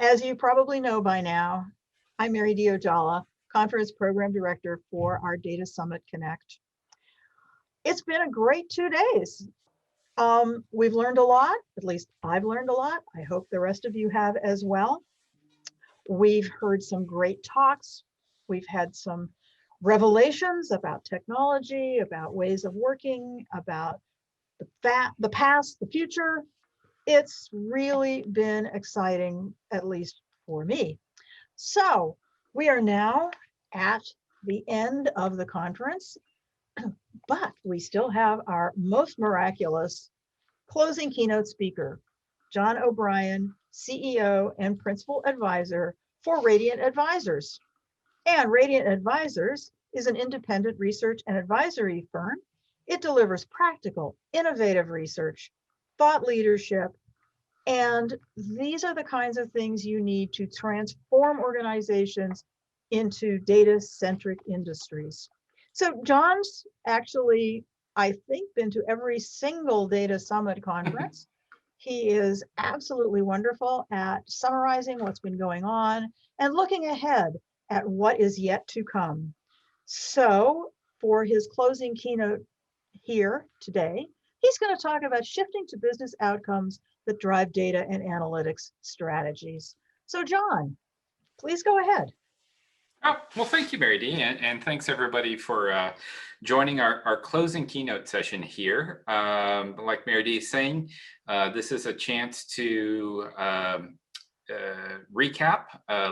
As you probably know by now, I'm Mary Diojala, Conference Program Director for our Data Summit Connect. It's been a great 2 days. We've learned a lot, at least I've learned a lot. I hope the rest of you have as well. We've heard some great talks. We've had some revelations about technology, about ways of working, about the past, the future. It's really been exciting, at least for me. So we are now at the end of the conference, but we still have our most miraculous closing keynote speaker, John O'Brien, CEO and Principal Advisor for Radiant Advisors. And Radiant Advisors is an independent research and advisory firm. It delivers practical, innovative research, thought leadership, and these are the kinds of things you need to transform organizations into data-centric industries. So John's actually, I think, been to every single Data Summit conference. He is absolutely wonderful at summarizing what's been going on and looking ahead at what is yet to come. So for his closing keynote here today, he's going to talk about shifting to business outcomes that drive data and analytics strategies. So John, please go ahead. Oh, well, thank you, Mary Dee, and thanks everybody for joining our closing keynote session here. Like Mary Dee is saying, this is a chance to recap,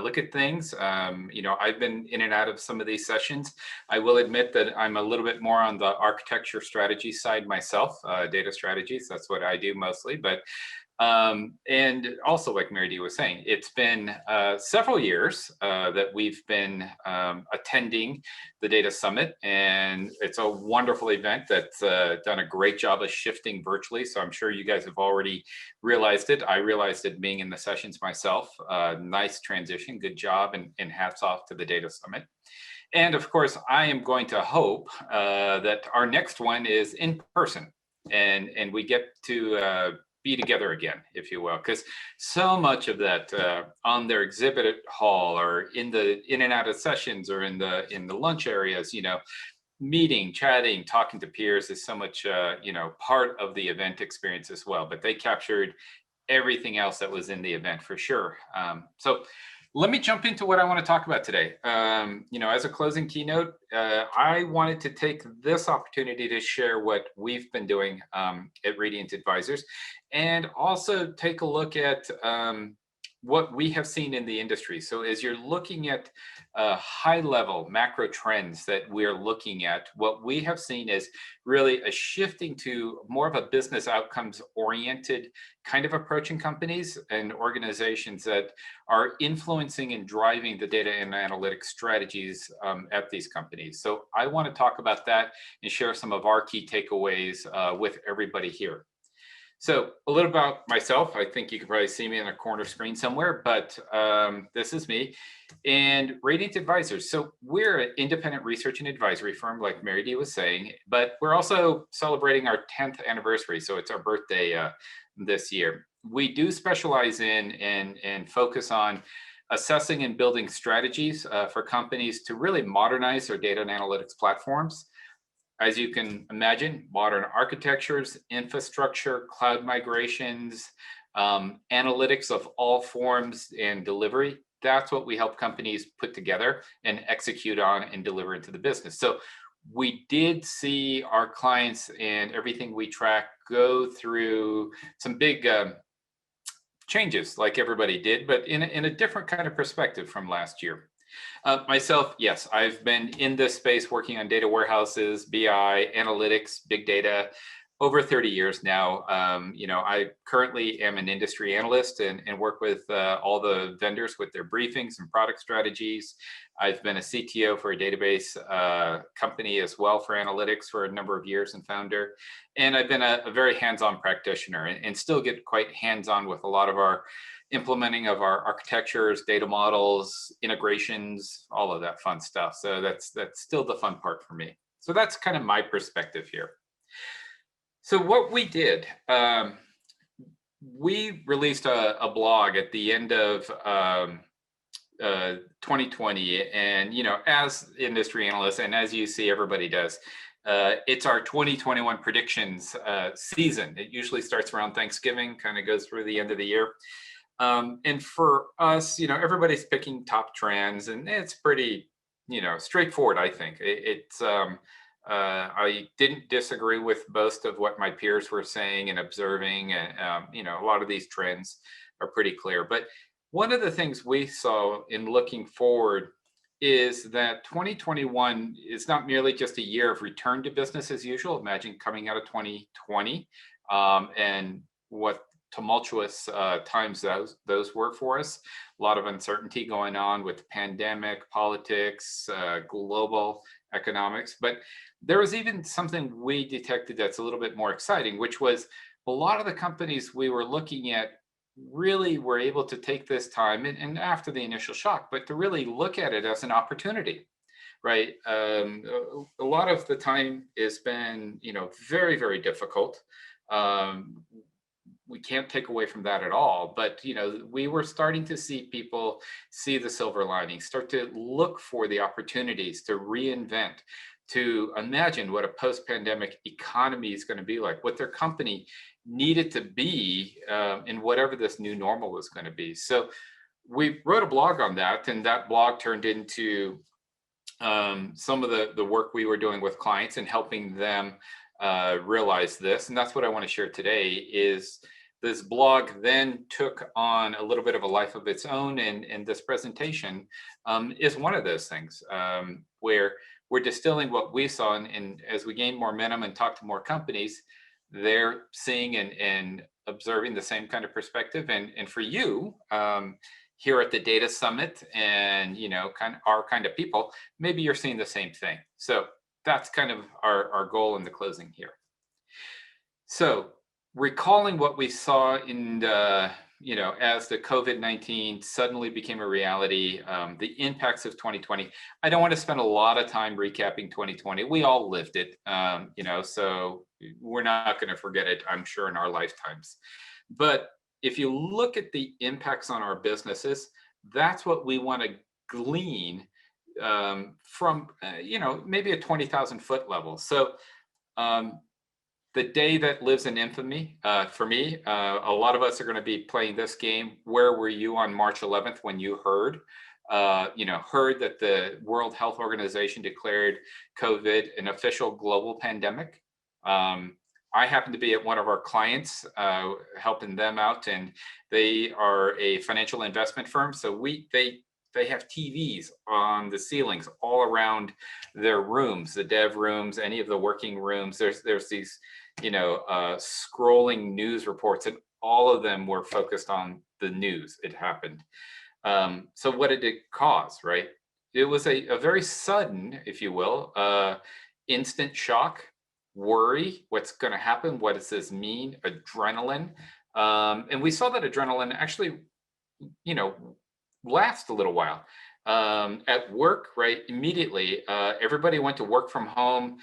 look at things. I've been in and out of some of these sessions. I will admit that I'm a little bit more on the architecture strategy side myself, data strategies. That's what I do mostly. But and also, like Mary Dee was saying, it's been several years that we've been attending the Data Summit, and it's a wonderful event that's done a great job of shifting virtually. So I'm sure you guys have already realized it. I realized it being in the sessions myself. Nice transition, good job, and hats off to the Data Summit. And of course, I am going to hope that our next one is in person, and we get to be together again, if you will, because so much of that on their exhibit hall or in and out of sessions or in the lunch areas, meeting, chatting, talking to peers is so much part of the event experience as well. But they captured everything else that was in the event for sure. So let me jump into what I want to talk about today. As a closing keynote, I wanted to take this opportunity to share what we've been doing at Radiant Advisors, and also take a look at what we have seen in the industry. So as you're looking at high-level macro trends that we're looking at, what we have seen is really a shifting to more of a business outcomes-oriented kind of approach in companies and organizations that are influencing and driving the data and analytics strategies at these companies. So I want to talk about that and share some of our key takeaways with everybody here. So a little about myself. I think you can probably see me in a corner screen somewhere, but this is me and Radiant Advisors. So we're an independent research and advisory firm, like Mary Dee was saying, but we're also celebrating our 10th anniversary. So it's our birthday this year. We do specialize in and focus on assessing and building strategies for companies to really modernize their data and analytics platforms. As you can imagine, modern architectures, infrastructure, cloud migrations, analytics of all forms and delivery, that's what we help companies put together and execute on and deliver into the business. So we did see our clients and everything we track go through some big changes like everybody did, but in a different kind of perspective from last year. Myself, yes, I've been in this space working on data warehouses, BI, analytics, big data, over 30 years now. I currently am an industry analyst and work with all the vendors with their briefings and product strategies. I've been a CTO for a database company as well for analytics for a number of years and founder. And I've been a very hands-on practitioner and still get quite hands-on with a lot of our implementing of our architectures, data models, integrations, all of that fun stuff. So that's still the fun part for me. So that's kind of my perspective here. So what we did, We released a blog at the end of 2020, and as industry analysts, and as you see, everybody does. It's our 2021 predictions season. It usually starts around Thanksgiving, kind of goes through the end of the year. And for us, everybody's picking top trends, and it's pretty, straightforward. I think I didn't disagree with most of what my peers were saying and observing, and a lot of these trends are pretty clear. But one of the things we saw in looking forward is that 2021 is not merely just a year of return to business as usual. Imagine coming out of 2020 and what tumultuous times those were for us. A lot of uncertainty going on with pandemic, politics, global economics. But there was even something we detected that's a little bit more exciting, which was a lot of the companies we were looking at really were able to take this time and after the initial shock, but to really look at it as an opportunity, right? A lot of the time has been, very, very difficult. We can't take away from that at all, but we were starting to see people see the silver lining, start to look for the opportunities to reinvent, to imagine what a post-pandemic economy is going to be like, what their company needed to be in whatever this new normal was going to be. So we wrote a blog on that, and that blog turned into some of the work we were doing with clients and helping them realize this. And that's what I want to share today is this blog then took on a little bit of a life of its own. And this presentation is one of those things where we're distilling what we saw. And as we gain more momentum and talk to more companies, they're seeing and observing the same kind of perspective. And for you, here at the Data Summit and, our kind of people, maybe you're seeing the same thing. So that's kind of our goal in the closing here. So recalling what we saw in as the COVID-19 suddenly became a reality, the impacts of 2020. I don't want to spend a lot of time recapping 2020. We all lived it, so we're not going to forget it, I'm sure, in our lifetimes. But if you look at the impacts on our businesses, that's what we want to glean from, maybe a 20,000 foot level. So the day that lives in infamy, for me, a lot of us are going to be playing this game. Where were you on March 11th when you heard that the World Health Organization declared COVID an official global pandemic? I happen to be at one of our clients, helping them out, and they are a financial investment firm. So they have TVs on the ceilings all around their rooms, the dev rooms, any of the working rooms. There's these, scrolling news reports, and all of them were focused on the news. It happened. So what did it cause, right? It was a very sudden, if you will, instant shock, worry, what's going to happen? What does this mean? Adrenaline. And we saw that adrenaline actually, last a little while. At work, right, immediately, everybody went to work from home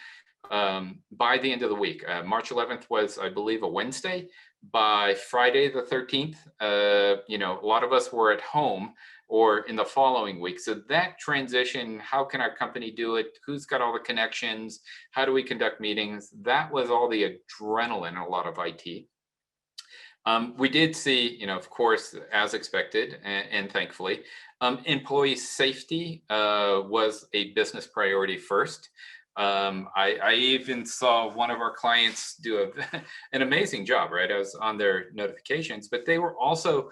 by the end of the week. March 11th was, I believe, a Wednesday. By Friday the 13th, a lot of us were at home or in the following week. So that transition, how can our company do it? Who's got all the connections? How do we conduct meetings? That was all the adrenaline, a lot of IT. We did see, of course, as expected, and thankfully, employee safety was a business priority first. I even saw one of our clients do an amazing job, right? I was on their notifications, but they were also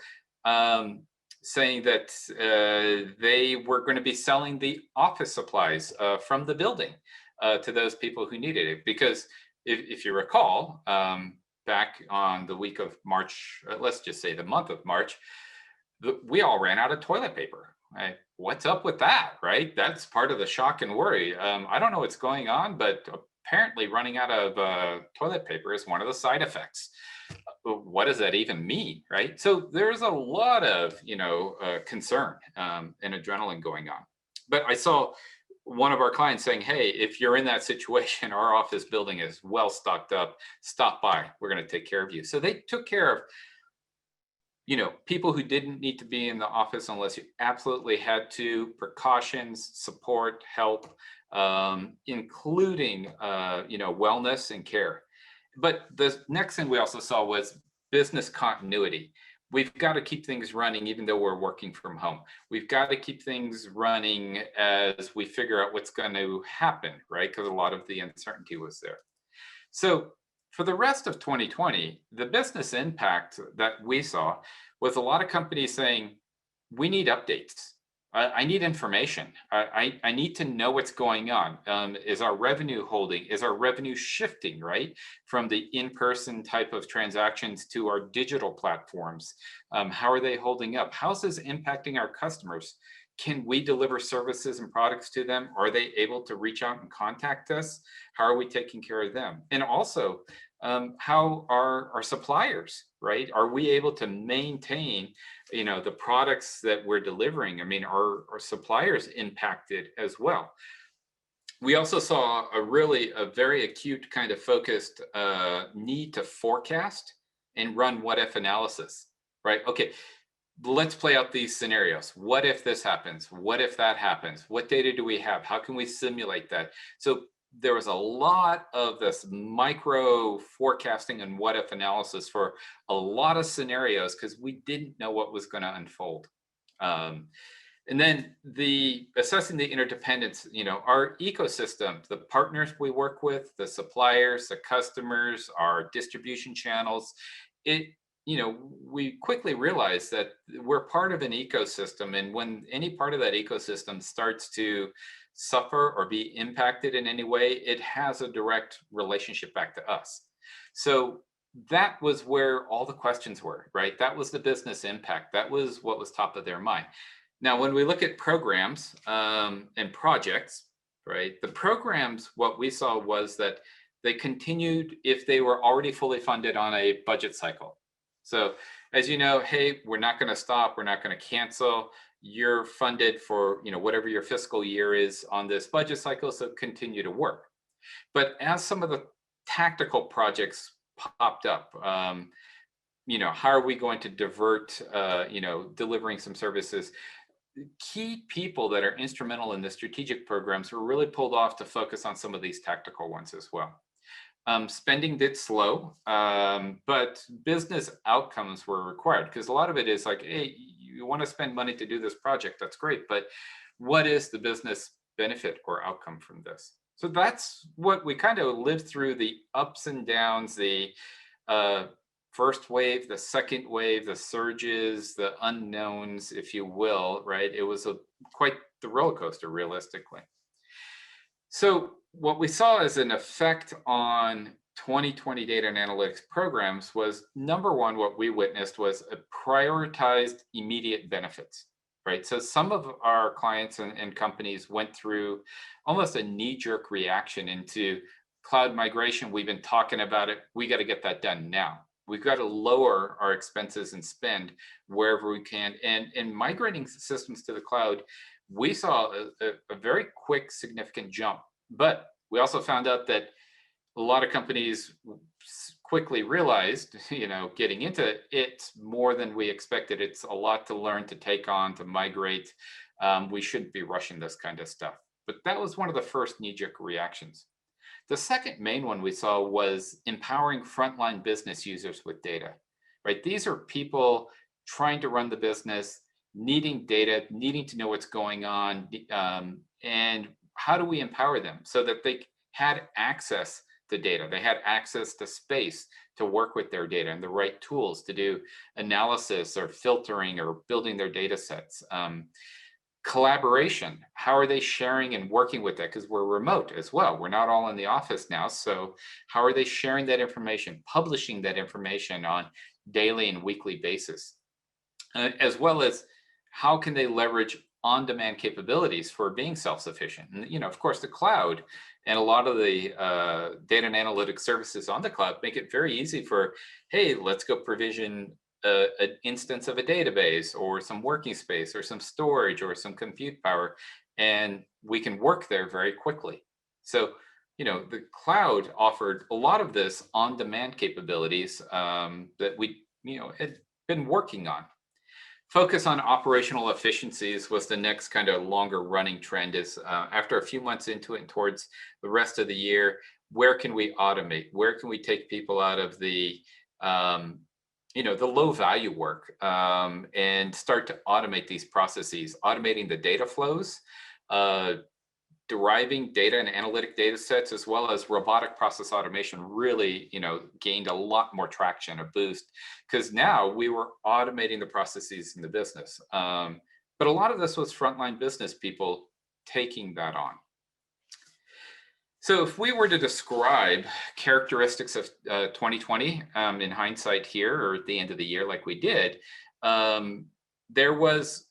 saying that they were going to be selling the office supplies from the building to those people who needed it. Because if you recall, back on the week of March, let's just say the month of March, we all ran out of toilet paper. Right? What's up with that, right? That's part of the shock and worry. I don't know what's going on, but apparently running out of toilet paper is one of the side effects. What does that even mean, right? So there's a lot of, concern and adrenaline going on. But I saw one of our clients saying, hey, if you're in that situation, our office building is well stocked up, stop by, we're going to take care of you. So they took care of People who didn't need to be in the office unless you absolutely had to, precautions, support, help, including, wellness and care. But the next thing we also saw was business continuity. We've got to keep things running even though we're working from home. We've got to keep things running as we figure out what's going to happen, right? Because a lot of the uncertainty was there. So for the rest of 2020, the business impact that we saw was a lot of companies saying, we need updates. I need information. I need to know what's going on. Is our revenue holding? Is our revenue shifting, right? From the in-person type of transactions to our digital platforms? How are they holding up? How's this impacting our customers? Can we deliver services and products to them? Are they able to reach out and contact us? How are we taking care of them? And also, how are our suppliers, right? Are we able to maintain, the products that we're delivering? I mean, are suppliers impacted as well? We also saw a very acute kind of focused need to forecast and run what if analysis, right? Okay, let's play out these scenarios. What if this happens? What if that happens? What data do we have? How can we simulate that? So there was a lot of this micro forecasting and what if analysis for a lot of scenarios because we didn't know what was going to unfold. And then the assessing the interdependence, our ecosystem, the partners we work with, the suppliers, the customers, our distribution channels, we quickly realize that we're part of an ecosystem. And when any part of that ecosystem starts to suffer or be impacted in any way, it has a direct relationship back to us. So that was where all the questions were, right? That was the business impact. That was what was top of their mind. Now, when we look at programs and projects, right, the programs, what we saw was that they continued if they were already fully funded on a budget cycle. So as you know, hey, we're not going to stop. We're not going to cancel. You're funded for, whatever your fiscal year is on this budget cycle. So continue to work. But as some of the tactical projects popped up, how are we going to divert, delivering some services? Key people that are instrumental in the strategic programs were really pulled off to focus on some of these tactical ones as well. Spending did slow, but business outcomes were required because a lot of it is like, hey, you want to spend money to do this project, that's great, but what is the business benefit or outcome from this? So that's what we kind of lived through, the ups and downs, the first wave, the second wave, the surges, the unknowns, if you will, right? It was quite the roller coaster, realistically. So what we saw as an effect on 2020 data and analytics programs was, number one, what we witnessed was a prioritized immediate benefits, right? So some of our clients and companies went through almost a knee-jerk reaction into cloud migration. We've been talking about it. We got to get that done now. We've got to lower our expenses and spend wherever we can. And migrating systems to the cloud, we saw a very quick, significant jump. But we also found out that a lot of companies quickly realized, getting into it more than we expected. It's a lot to learn, to take on, to migrate. We shouldn't be rushing this kind of stuff. But that was one of the first knee-jerk reactions. The second main one we saw was empowering frontline business users with data, right? These are people trying to run the business, needing data, needing to know what's going on, and how do we empower them so that they had access to data, they had access to space to work with their data and the right tools to do analysis or filtering or building their data sets. Collaboration, how are they sharing and working with that? Because we're remote as well. We're not all in the office now. So how are they sharing that information, publishing that information on daily and weekly basis? As well as how can they leverage on-demand capabilities for being self-sufficient? And, of course, the cloud and a lot of the data and analytics services on the cloud make it very easy for, hey, let's go provision an instance of a database or some working space or some storage or some compute power, and we can work there very quickly. So, the cloud offered a lot of this on-demand capabilities that we, had been working on. Focus on operational efficiencies was the next kind of longer running trend. Is after a few months into it and towards the rest of the year, where can we automate? Where can we take people out of the the low value work, and start to automate these processes, automating the data flows, uh, deriving data and analytic data sets, as well as robotic process automation really, gained a lot more traction, a boost, because now we were automating the processes in the business. But a lot of this was frontline business people taking that on. So if we were to describe characteristics of 2020, in hindsight here, or at the end of the year like we did, there was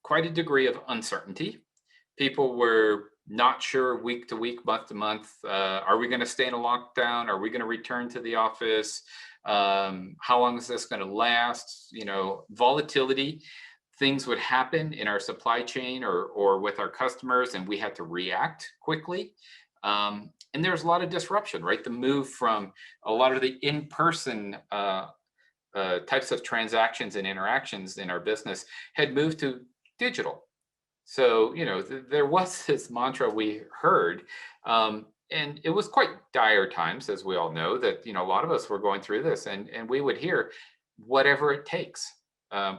quite a degree of uncertainty. People were not sure week to week, month to month. Are we going to stay in a lockdown? Are we going to return to the office? How long is this going to last? Volatility. Things would happen in our supply chain or with our customers, and we had to react quickly. And there's a lot of disruption, right? The move from a lot of the in-person types of transactions and interactions in our business had moved to digital. So, there was this mantra we heard, and it was quite dire times, as we all know, that, a lot of us were going through this, and we would hear whatever it takes.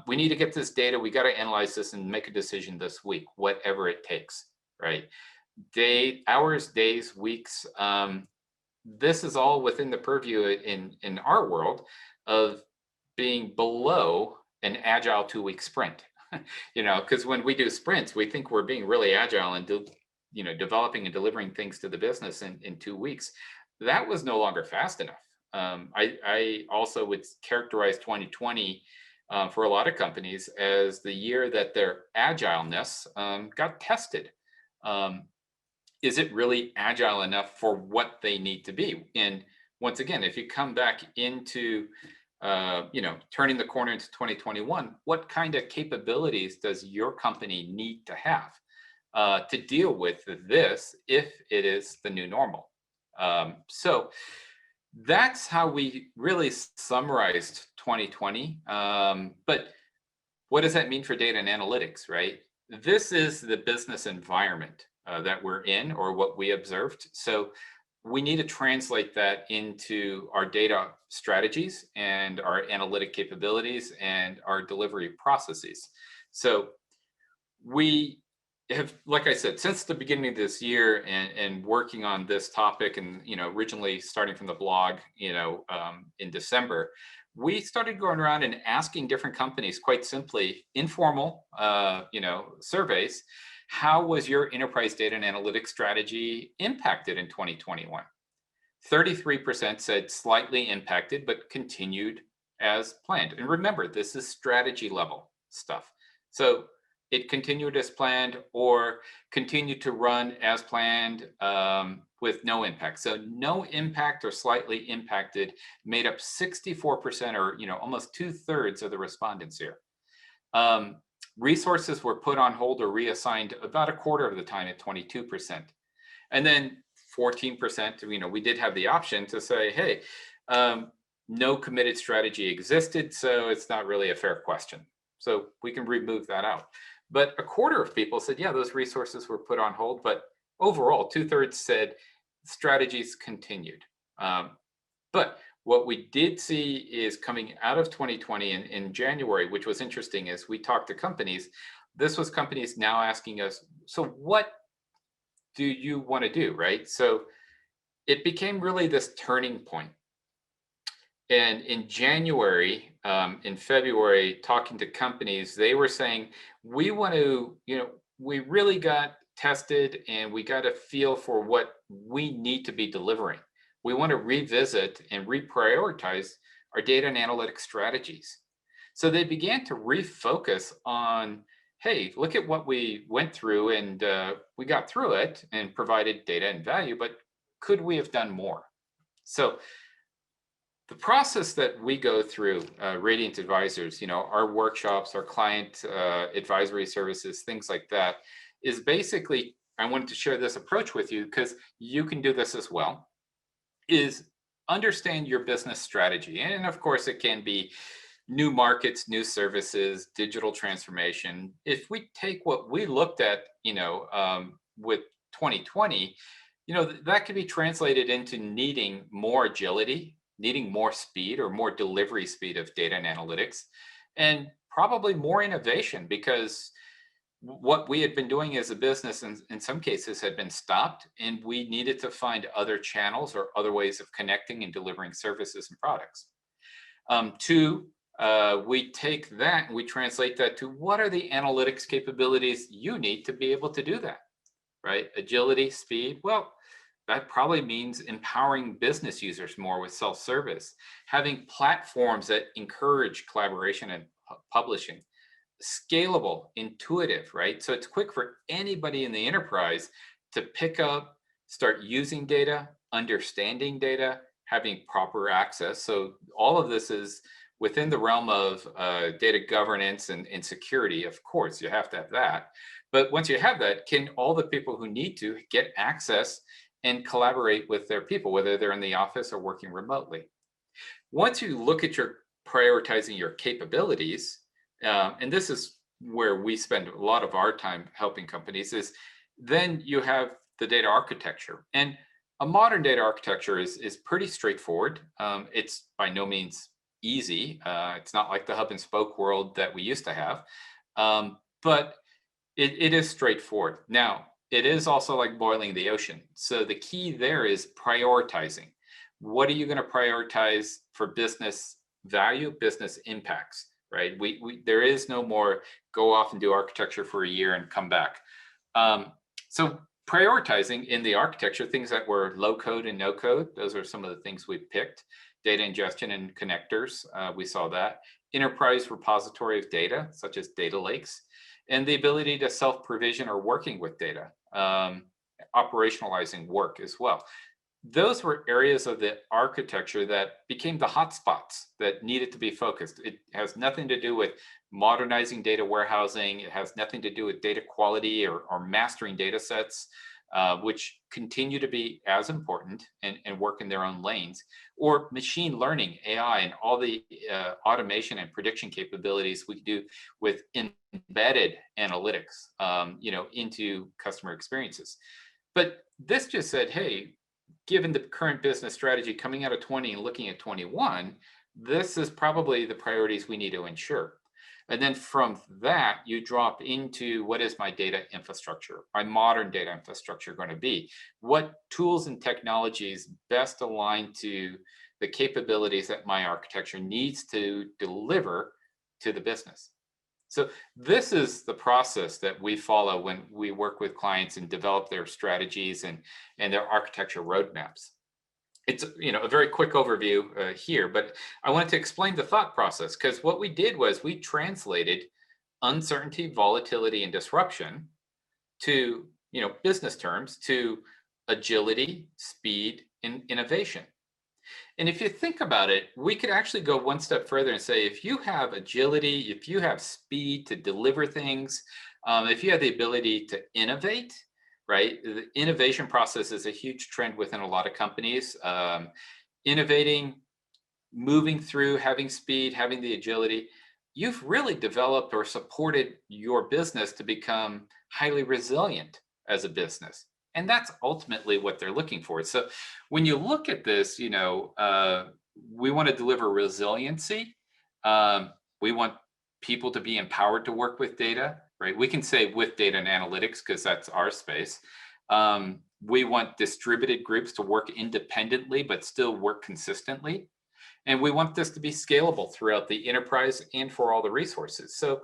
We need to get this data. We got to analyze this and make a decision this week, whatever it takes, right? Hours, days, weeks. This is all within the purview in our world of being below an agile 2-week sprint. Because when we do sprints, we think we're being really agile and developing and delivering things to the business in 2 weeks. That was no longer fast enough. I also would characterize 2020 for a lot of companies as the year that their agileness got tested. Is it really agile enough for what they need to be? And once again, if you come back into turning the corner into 2021, what kind of capabilities does your company need to have to deal with this if it is the new normal? So that's how we really summarized 2020. But what does that mean for data and analytics, right? This is the business environment that we're in, or what we observed. So we need to translate that into our data strategies and our analytic capabilities and our delivery processes. So we have, like I said, since the beginning of this year and working on this topic, and originally starting from the blog, in December, we started going around and asking different companies, quite simply, informal, surveys. How was your enterprise data and analytics strategy impacted in 2021? 33% said slightly impacted, but continued as planned. And remember, this is strategy level stuff. So it continued as planned or continued to run as planned with no impact. So no impact or slightly impacted made up 64%, or almost 2/3 of the respondents here. Resources were put on hold or reassigned about a quarter of the time at 22%. And then 14%, we did have the option to say, hey, no committed strategy existed, so it's not really a fair question. So we can remove that out. But a quarter of people said, yeah, those resources were put on hold. But overall, 2/3 said strategies continued. But what we did see is coming out of 2020 in January, which was interesting, is we talked to companies. This was companies now asking us, so what do you want to do, right? So it became really this turning point. And in January, in February, talking to companies, they were saying, we want to, we really got tested and we got a feel for what we need to be delivering. We want to revisit and reprioritize our data and analytics strategies. So they began to refocus on, hey, look at what we went through, and we got through it and provided data and value, but could we have done more? So the process that we go through, Radiant Advisors, our workshops, our client advisory services, things like that, is basically, I wanted to share this approach with you because you can do this as well, is understand your business strategy. And of course, it can be new markets, new services, digital transformation. If we take what we looked at, with 2020, that could be translated into needing more agility, needing more speed or more delivery speed of data and analytics, and probably more innovation, because what we had been doing as a business in some cases had been stopped, and we needed to find other channels or other ways of connecting and delivering services and products. Two, we take that and we translate that to what are the analytics capabilities you need to be able to do that, right? Agility, speed. Well, that probably means empowering business users more with self-service, having platforms that encourage collaboration and publishing, scalable, intuitive, right? So it's quick for anybody in the enterprise to pick up, start using data, understanding data, having proper access. So all of this is within the realm of data governance and security. Of course, you have to have that. But once you have that, can all the people who need to get access and collaborate with their people, whether they're in the office or working remotely? Once you look at your prioritizing your capabilities, and this is where we spend a lot of our time helping companies, is then you have the data architecture. And a modern data architecture is pretty straightforward. It's by no means easy. It's not like the hub and spoke world that we used to have, but it is straightforward. Now, it is also like boiling the ocean. So the key there is prioritizing. What are you going to prioritize for business value, business impacts, right? There is no more go off and do architecture for a year and come back. So prioritizing in the architecture, things that were low code and no code, those are some of the things we picked. Data ingestion and connectors, we saw that. Enterprise repository of data, such as data lakes, and the ability to self-provision or working with data, operationalizing work as well. Those were areas of the architecture that became the hotspots that needed to be focused. It has nothing to do with modernizing data warehousing. It has nothing to do with data quality or mastering data sets, which continue to be as important and work in their own lanes, or machine learning, AI, and all the automation and prediction capabilities we do with embedded analytics, into customer experiences. But this just said, hey, given the current business strategy coming out of 20 and looking at 21, this is probably the priorities we need to ensure. And then from that, you drop into what is my data infrastructure, my modern data infrastructure going to be? What tools and technologies best align to the capabilities that my architecture needs to deliver to the business? So this is the process that we follow when we work with clients and develop their strategies and their architecture roadmaps. It's a very quick overview here, but I wanted to explain the thought process, because what we did was we translated uncertainty, volatility, and disruption to business terms, to agility, speed, and innovation. And if you think about it, we could actually go one step further and say, if you have agility, if you have speed to deliver things, if you have the ability to innovate, right? The innovation process is a huge trend within a lot of companies. Innovating, moving through, having speed, having the agility, you've really developed or supported your business to become highly resilient as a business. And that's ultimately what they're looking for. So when you look at this, we want to deliver resiliency. We want people to be empowered to work with data, right? We can say with data and analytics because that's our space. We want distributed groups to work independently, but still work consistently. And we want this to be scalable throughout the enterprise and for all the resources. So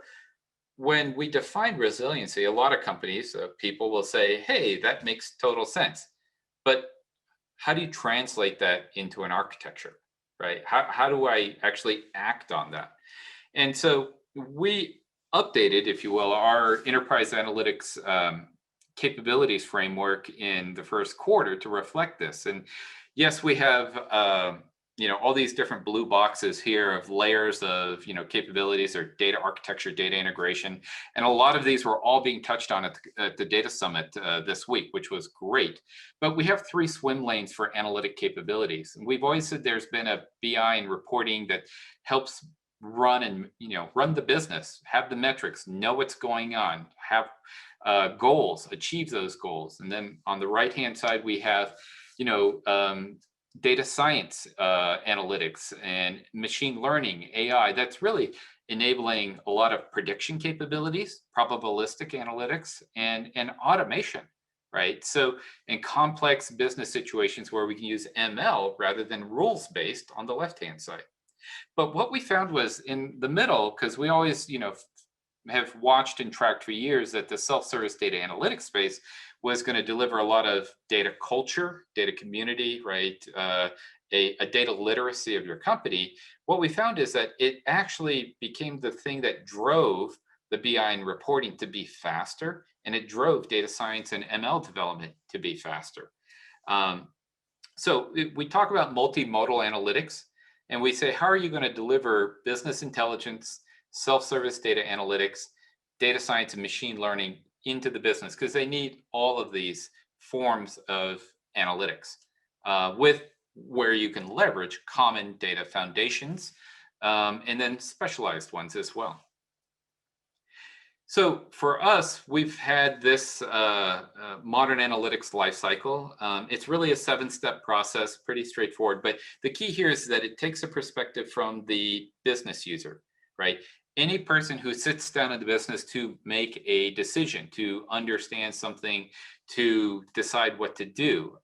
when we define resiliency, a lot of companies, people will say, hey, that makes total sense. But how do you translate that into an architecture, right? How do I actually act on that? And so we updated, if you will, our enterprise analytics capabilities framework in the first quarter to reflect this. And yes, we have all these different blue boxes here of layers of capabilities or data architecture, data integration, and a lot of these were all being touched on at the data summit this week, which was great. But we have 3 swim lanes for analytic capabilities, and we've always said there's been a BI and reporting that helps run the business, have the metrics, know what's going on, have goals, achieve those goals. And then on the right hand side, we have, data science analytics and machine learning, AI. That's really enabling a lot of prediction capabilities, probabilistic analytics, and automation, right? So in complex business situations where we can use ML rather than rules based on the left hand side. But what we found was in the middle, because we always, have watched and tracked for years that the self-service data analytics space was going to deliver a lot of data culture, data community, right? A data literacy of your company. What we found is that it actually became the thing that drove the BI and reporting to be faster, and it drove data science and ML development to be faster. So we talk about multimodal analytics, and we say, how are you going to deliver business intelligence, self-service data analytics, data science, and machine learning into the business? Because they need all of these forms of analytics with where you can leverage common data foundations and then specialized ones as well. So for us, we've had this modern analytics lifecycle. It's really a 7-step process, pretty straightforward. But the key here is that it takes a perspective from the business user, right? Any person who sits down in the business to make a decision, to understand something, to decide what to do.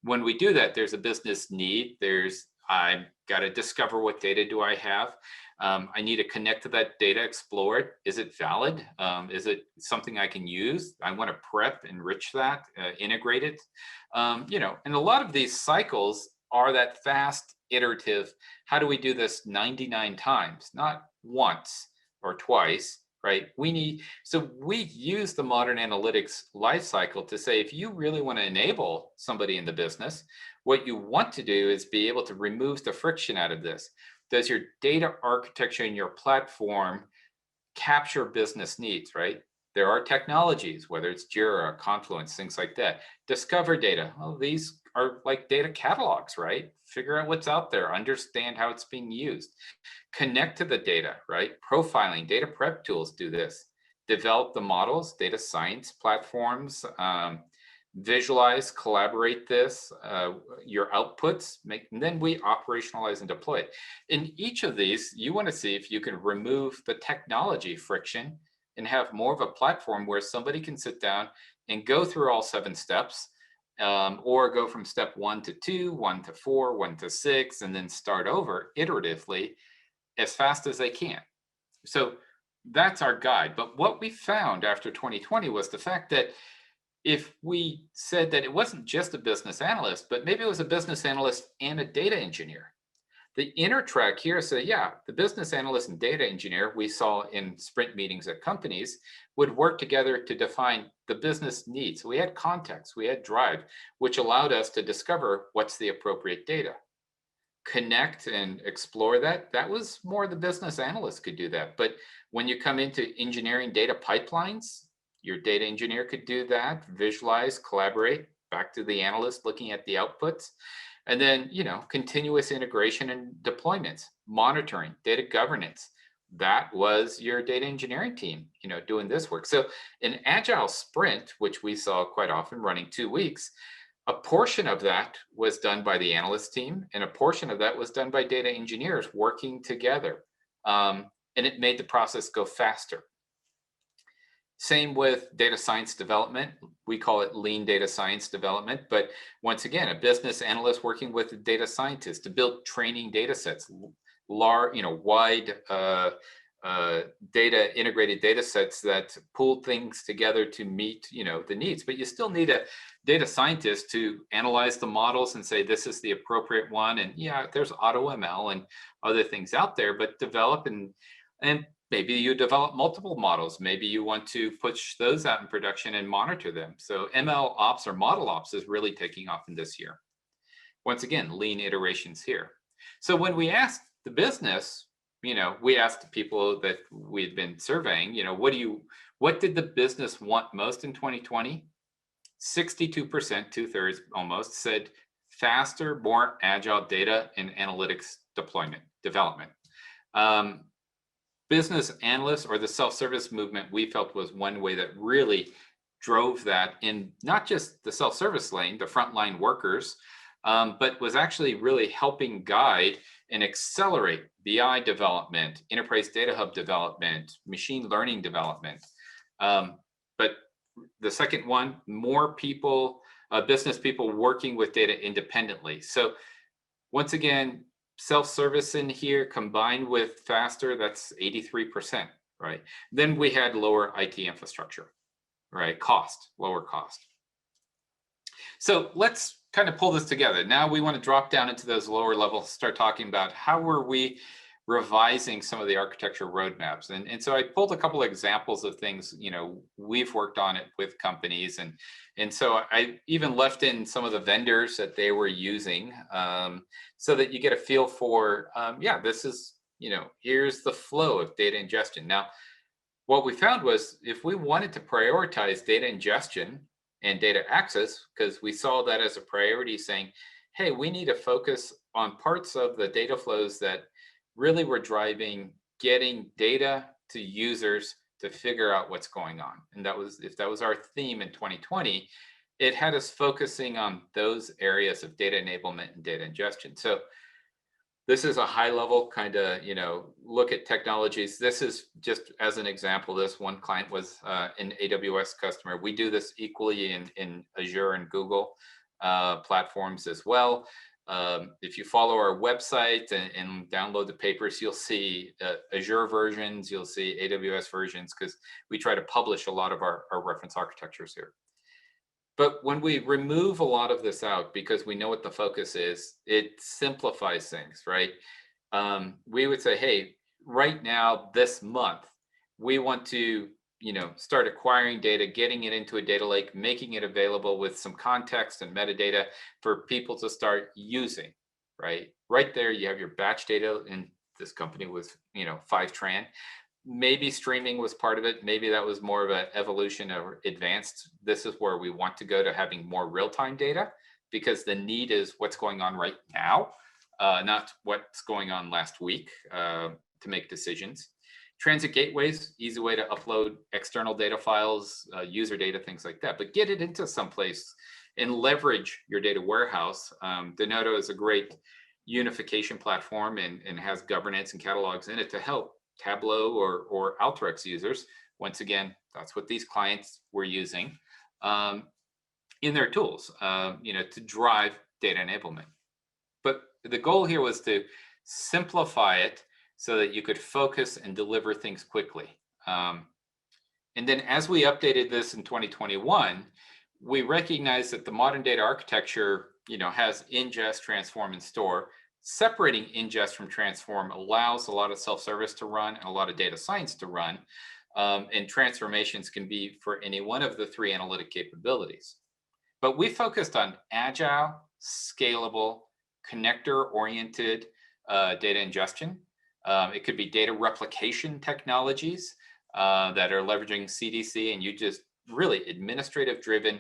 When we do that, there's a business need. I've got to discover what data do I have. I need to connect to that data, explore it. Is it valid? Is it something I can use? I want to prep, enrich that, integrate it. And a lot of these cycles are that fast, iterative. How do we do this 99 times, not once or twice, right? We use the modern analytics lifecycle to say, if you really want to enable somebody in the business, what you want to do is be able to remove the friction out of this. Does your data architecture and your platform capture business needs, right? There are technologies, whether it's Jira, Confluence, things like that. Discover data. Oh, these are like data catalogs, right? Figure out what's out there, understand how it's being used. Connect to the data, right? Profiling, data prep tools do this. Develop the models, data science platforms, visualize, collaborate this, your outputs, and then we operationalize and deploy it. In each of these, you want to see if you can remove the technology friction and have more of a platform where somebody can sit down and go through all 7 steps, or go from step 1 to 2, 1 to 4, 1 to 6, and then start over iteratively as fast as they can. So that's our guide. But what we found after 2020 was the fact that if we said that it wasn't just a business analyst, but maybe it was a business analyst and a data engineer, the inner track here said, yeah, the business analyst and data engineer we saw in sprint meetings at companies would work together to define the business needs. We had context, we had drive, which allowed us to discover what's the appropriate data. Connect and explore that. That was more the business analyst could do that. But when you come into engineering data pipelines, your data engineer could do that, visualize, collaborate, back to the analyst looking at the outputs. And then, continuous integration and deployments, monitoring, data governance. That was your data engineering team, doing this work. So an agile sprint, which we saw quite often running 2 weeks, a portion of that was done by the analyst team, and a portion of that was done by data engineers working together. And it made the process go faster. Same with data science development. We call it lean data science development. But once again, a business analyst working with a data scientist to build training data sets, wide data, integrated data sets that pull things together to meet, the needs. But you still need a data scientist to analyze the models and say, this is the appropriate one. And yeah, there's auto ML and other things out there, but develop and maybe you develop multiple models. Maybe you want to push those out in production and monitor them. So ML ops or model ops is really taking off in this year. Once again, lean iterations here. So when we asked the business, we asked the people that we'd been surveying, what did the business want most in 2020? 62%, 2/3 almost, said faster, more agile data and analytics development. Um, Business analysts or the self-service movement, we felt was one way that really drove that in not just the self-service lane, the frontline workers, but was actually really helping guide and accelerate BI development, enterprise data hub development, machine learning development. But the second one, more people, business people working with data independently. So once again, self-service in here combined with faster, that's 83%, right? Then we had lower IT infrastructure, right? Lower cost. So let's kind of pull this together. Now we want to drop down into those lower levels, start talking about how were we revising some of the architecture roadmaps. And so I pulled a couple of examples of things, we've worked on it with companies. And so I even left in some of the vendors that they were using, so that you get a feel for, this is, here's the flow of data ingestion. Now, what we found was if we wanted to prioritize data ingestion and data access, because we saw that as a priority, saying, hey, we need to focus on parts of the data flows that really were driving getting data to users to figure out what's going on. And if that was our theme in 2020, it had us focusing on those areas of data enablement and data ingestion. So this is a high level kind of, look at technologies. This is just as an example, this one client was an AWS customer. We do this equally in Azure and Google platforms as well. If you follow our website and download the papers, you'll see Azure versions, you'll see AWS versions, because we try to publish a lot of our reference architectures here. But when we remove a lot of this out, because we know what the focus is, it simplifies things, right? We would say, hey, right now, this month, we want to, start acquiring data, getting it into a data lake, making it available with some context and metadata for people to start using, right? Right there, you have your batch data, and this company was, 5 tran. Maybe streaming was part of it. Maybe that was more of an evolution or advanced. This is where we want to go to having more real-time data, because the need is what's going on right now, not what's going on last week, to make decisions. Transit gateways, easy way to upload external data files, user data, things like that, but get it into someplace and leverage your data warehouse. Denodo is a great unification platform and has governance and catalogs in it to help Tableau or Alteryx users. Once again, that's what these clients were using in their tools, to drive data enablement. But the goal here was to simplify it so that you could focus and deliver things quickly. And then as we updated this in 2021, we recognized that the modern data architecture, has ingest, transform, and store. Separating ingest from transform allows a lot of self-service to run and a lot of data science to run. And transformations can be for any one of the 3 analytic capabilities. But we focused on agile, scalable, connector-oriented data ingestion. It could be data replication technologies that are leveraging CDC, and you just really administrative-driven.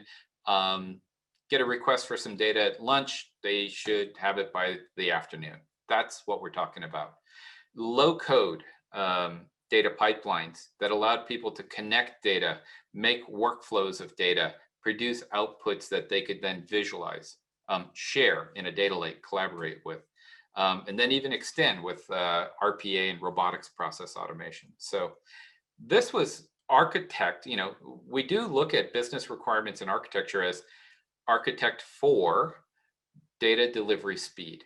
Get a request for some data at lunch, they should have it by the afternoon. That's what we're talking about. Low code data pipelines that allowed people to connect data, make workflows of data, produce outputs that they could then visualize, share in a data lake, collaborate with, and then even extend with RPA and robotics process automation. So this was architect, we do look at business requirements and architecture as architect for data delivery speed.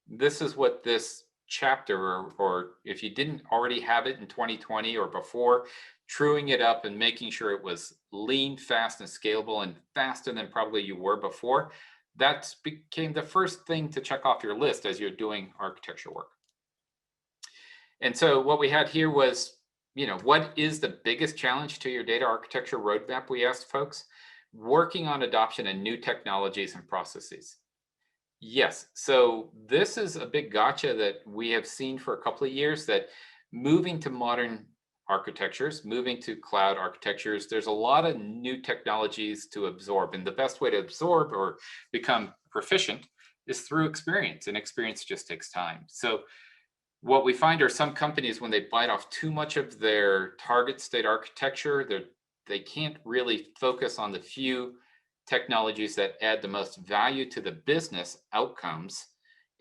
This is what this chapter, or if you didn't already have it in 2020 or before, truing it up and making sure it was lean, fast, and scalable, and faster than probably you were before, that became the first thing to check off your list as you're doing architecture work. And so what we had here was, what is the biggest challenge to your data architecture roadmap, we asked folks. Working on adoption and new technologies and processes. Yes, so this is a big gotcha that we have seen for a couple of years, that moving to modern architectures, moving to cloud architectures, there's a lot of new technologies to absorb. And the best way to absorb or become proficient is through experience, and experience just takes time. So what we find are some companies, when they bite off too much of their target state architecture, they can't really focus on the few technologies that add the most value to the business outcomes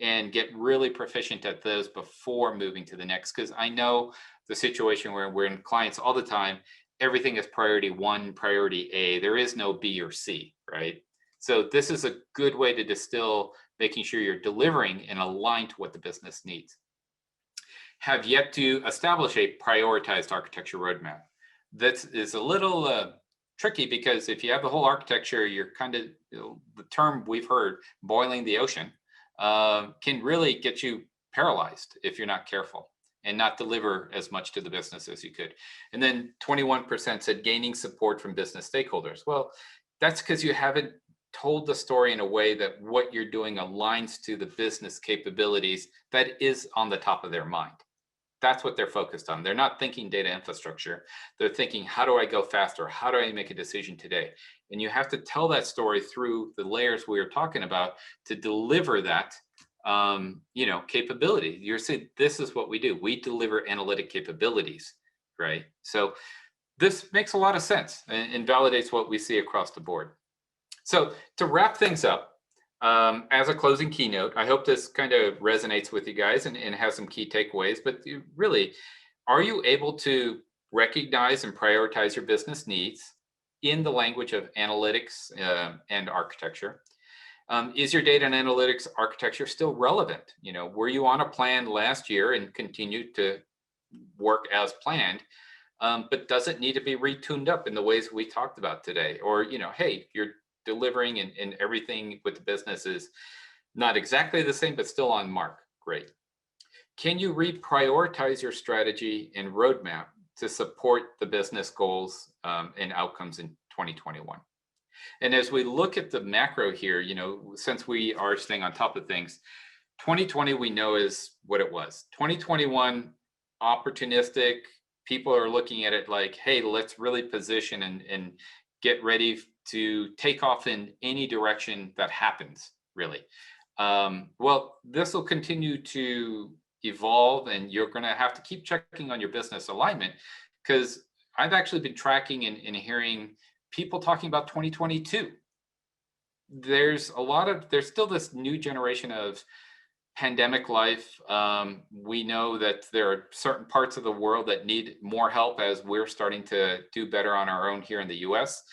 and get really proficient at those before moving to the next. Because I know the situation where we're in clients all the time, everything is priority one, priority A. There is no B or C, right? So this is a good way to distill making sure you're delivering and aligned to what the business needs. Have yet to establish a prioritized architecture roadmap. That is a little tricky, because if you have the whole architecture, you're kind of, the term we've heard, boiling the ocean, can really get you paralyzed if you're not careful and not deliver as much to the business as you could. And then 21% said gaining support from business stakeholders. Well, that's because you haven't told the story in a way that what you're doing aligns to the business capabilities that is on the top of their mind. That's what they're focused on. They're not thinking data infrastructure. They're thinking, how do I go faster? How do I make a decision today? And you have to tell that story through the layers we were talking about to deliver that capability. You're saying, this is what we do. We deliver analytic capabilities, right? So this makes a lot of sense and validates what we see across the board. So to wrap things up, as a closing keynote, I hope this kind of resonates with you guys and has some key takeaways. But really, are you able to recognize and prioritize your business needs in the language of analytics and architecture? Is your data and analytics architecture still relevant? Were you on a plan last year and continued to work as planned? But does it need to be retuned up in the ways we talked about today? Or, hey, you're delivering and everything with the business is not exactly the same, but still on mark. Great. Can you reprioritize your strategy and roadmap to support the business goals and outcomes in 2021? And as we look at the macro here, since we are staying on top of things, 2020 we know is what it was. 2021, opportunistic. People are looking at it like, hey, let's really position and get ready to take off in any direction that happens, really. Well, this will continue to evolve, and you're going to have to keep checking on your business alignment, because I've actually been tracking and hearing people talking about 2022. There's still this new generation of pandemic life. We know that there are certain parts of the world that need more help as we're starting to do better on our own here in the US.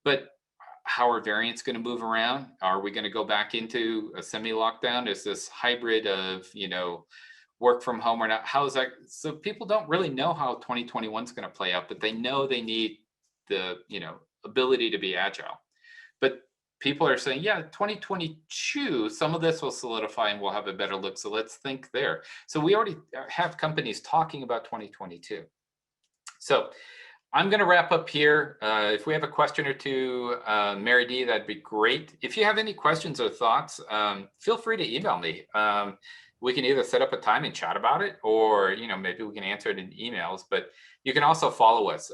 But how are variants going to move around? Are we going to go back into a semi-lockdown? Is this hybrid of, work from home or not? How is that? So people don't really know how 2021 is going to play out, but they know they need the, ability to be agile. But people are saying, yeah, 2022, some of this will solidify and we'll have a better look. So let's think there. So we already have companies talking about 2022. So I'm going to wrap up here. If we have a question or two, Mary D, that'd be great. If you have any questions or thoughts, feel free to email me. We can either set up a time and chat about it, or maybe we can answer it in emails. But you can also follow us.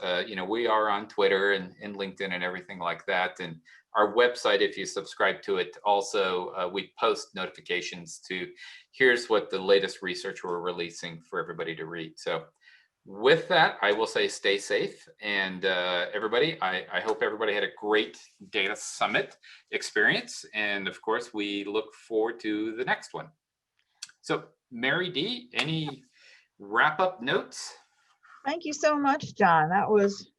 We are on Twitter and LinkedIn and everything like that. And our website, if you subscribe to it, also we post notifications to here's what the latest research we're releasing for everybody to read. So with that, I will say stay safe. And everybody, I hope everybody had a great Data Summit experience. And of course, we look forward to the next one. So Mary D, any wrap-up notes? Thank you so much, John. That was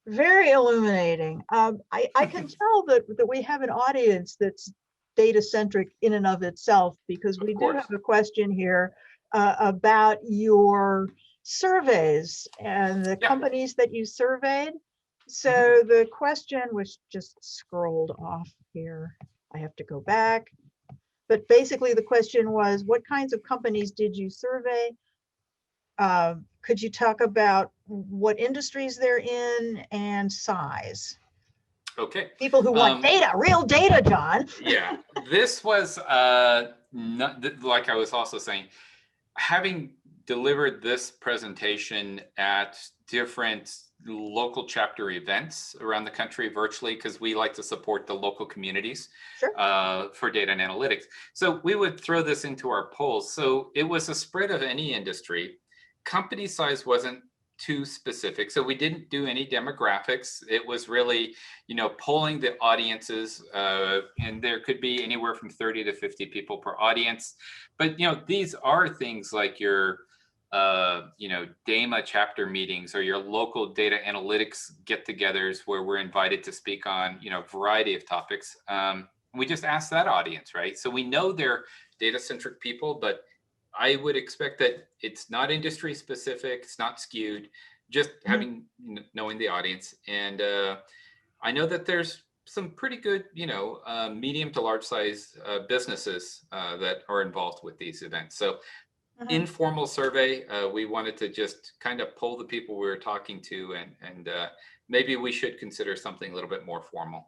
very illuminating. I can tell that we have an audience that's data-centric in and of itself, because we do have a question here about your surveys and the companies that you surveyed. So the question was just scrolled off here. I have to go back. But basically the question was, what kinds of companies did you survey? Could you talk about what industries they're in and size? Okay. People who want data, real data, John. Yeah, this was not, like I was also saying, having delivered this presentation at different local chapter events around the country virtually because we like to support the local communities Sure. for data and analytics. So we would throw this into our polls. So it was a spread of any industry. Company size wasn't too specific. So we didn't do any demographics. It was really, polling the audiences, and there could be anywhere from 30 to 50 people per audience. But, these are things like your DAMA chapter meetings or your local data analytics get-togethers where we're invited to speak on, a variety of topics. We just ask that audience, right? So we know they're data-centric people, but I would expect that it's not industry specific, it's not skewed, just having, knowing the audience. And I know that there's some pretty good, medium to large size businesses that are involved with these events. So informal survey. We wanted to just kind of poll the people we were talking to, and maybe we should consider something a little bit more formal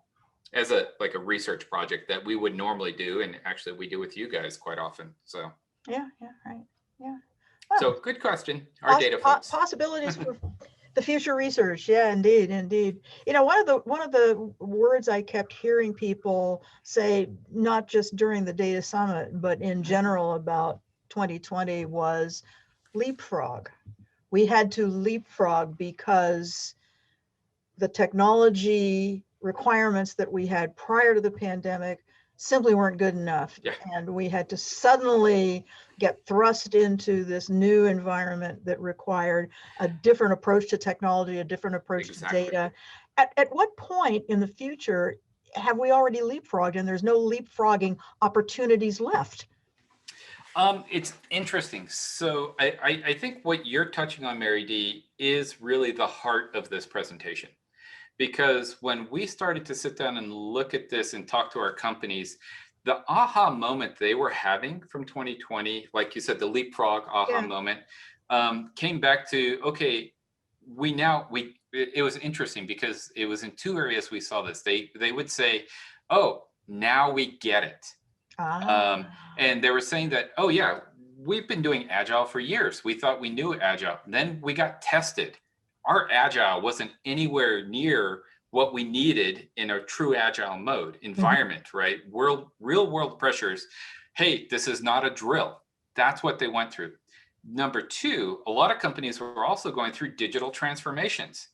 as a research project that we would normally do, and actually we do with you guys quite often. So yeah, right, yeah. So good question. Our data folks. Possibilities for the future research. Yeah, indeed. One of the words I kept hearing people say, not just during the data summit, but in general about 2020 was leapfrog. We had to leapfrog because the technology requirements that we had prior to the pandemic simply weren't good enough. Yeah. And we had to suddenly get thrust into this new environment that required a different approach to technology, a different approach to data. At what point in the future have we already leapfrogged and there's no leapfrogging opportunities left? It's interesting. So I think what you're touching on, Mary D, is really the heart of this presentation. Because when we started to sit down and look at this and talk to our companies, the aha moment they were having from 2020, like you said, the leapfrog aha moment, came back to, okay, it was interesting because it was in two areas we saw this. They would say, oh, now we get it. And they were saying that, oh yeah, we've been doing Agile for years. We thought we knew Agile. Then we got tested. Our Agile wasn't anywhere near what we needed in a true Agile mode environment, right? Real world pressures. Hey, this is not a drill. That's what they went through. Number two, a lot of companies were also going through digital transformations.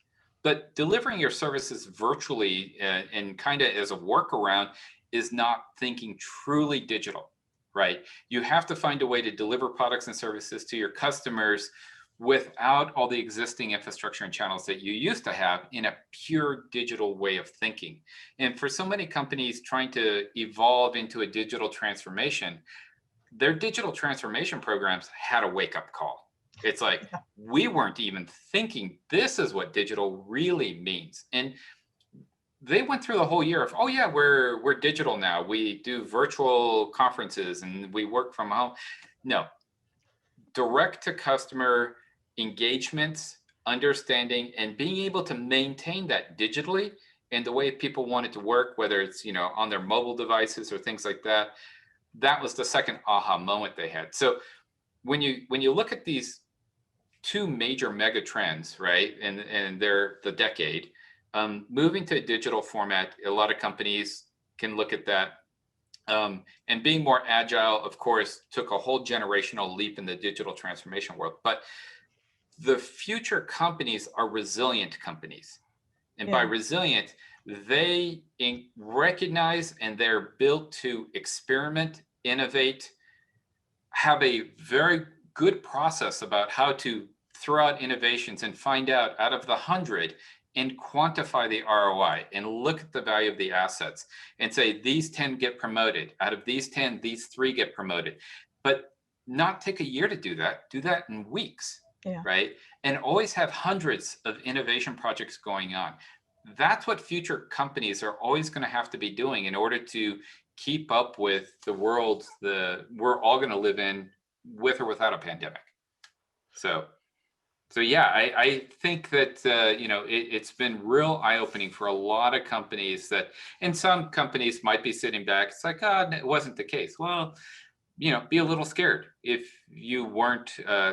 But delivering your services virtually and kind of as a workaround is not thinking truly digital, right? You have to find a way to deliver products and services to your customers without all the existing infrastructure and channels that you used to have in a pure digital way of thinking. And for so many companies trying to evolve into a digital transformation, their digital transformation programs had a wake-up call. It's like, we weren't even thinking this is what digital really means. And they went through the whole year of, oh yeah, we're digital now. We do virtual conferences and we work from home. No, direct to customer engagements, understanding, and being able to maintain that digitally and the way people want it to work, whether it's on their mobile devices or things like that. That was the second aha moment they had. So when you look at these two major mega trends, right, and they're the decade. Moving to a digital format, a lot of companies can look at that. And being more agile, of course, took a whole generational leap in the digital transformation world. But the future companies are resilient companies. And by resilient, they recognize and they're built to experiment, innovate, have a very good process about how to throw out innovations and find out of the 100 and quantify the ROI and look at the value of the assets and say, these 10 get promoted. Out of these 10, these 3 get promoted. But not take a year to do that in weeks, right? And always have hundreds of innovation projects going on. That's what future companies are always going to have to be doing in order to keep up with the world we're all going to live in, with or without a pandemic. So yeah, I think that it's been real eye-opening for a lot of companies and some companies might be sitting back. It's like, oh, it wasn't the case. Well, be a little scared if you weren't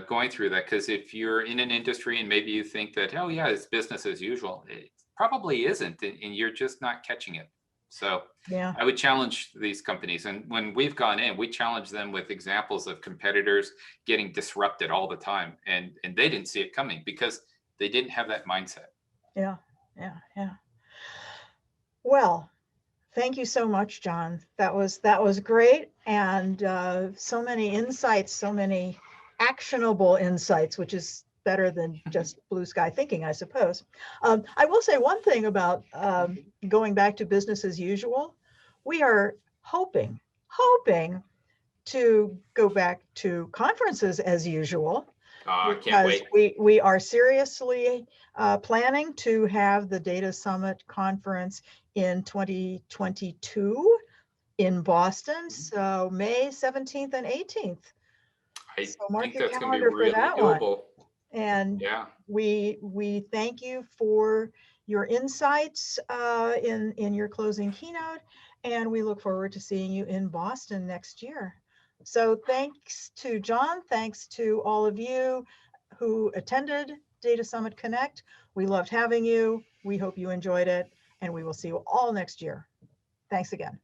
going through that. Because if you're in an industry and maybe you think that, oh yeah, it's business as usual, it probably isn't, and you're just not catching it. So Yeah. I would challenge these companies. And when we've gone in, we challenge them with examples of competitors getting disrupted all the time. And they didn't see it coming because they didn't have that mindset. Yeah. Yeah. Yeah. Well, thank you so much, John. That was great, and so many insights, so many actionable insights, which is better than just blue sky thinking, I suppose. I will say one thing about going back to business as usual. We are hoping to go back to conferences as usual, I can't because wait. we are seriously planning to have the Data Summit conference in 2022 in Boston. So May 17th and 18th. I So mark think your that's going to be calendar for really that one. doable. And Yeah. we thank you for your insights in your closing keynote, and we look forward to seeing you in Boston next year. So thanks to John, thanks to all of you who attended Data Summit Connect. We loved having you. We hope you enjoyed it, and we will see you all next year. Thanks again.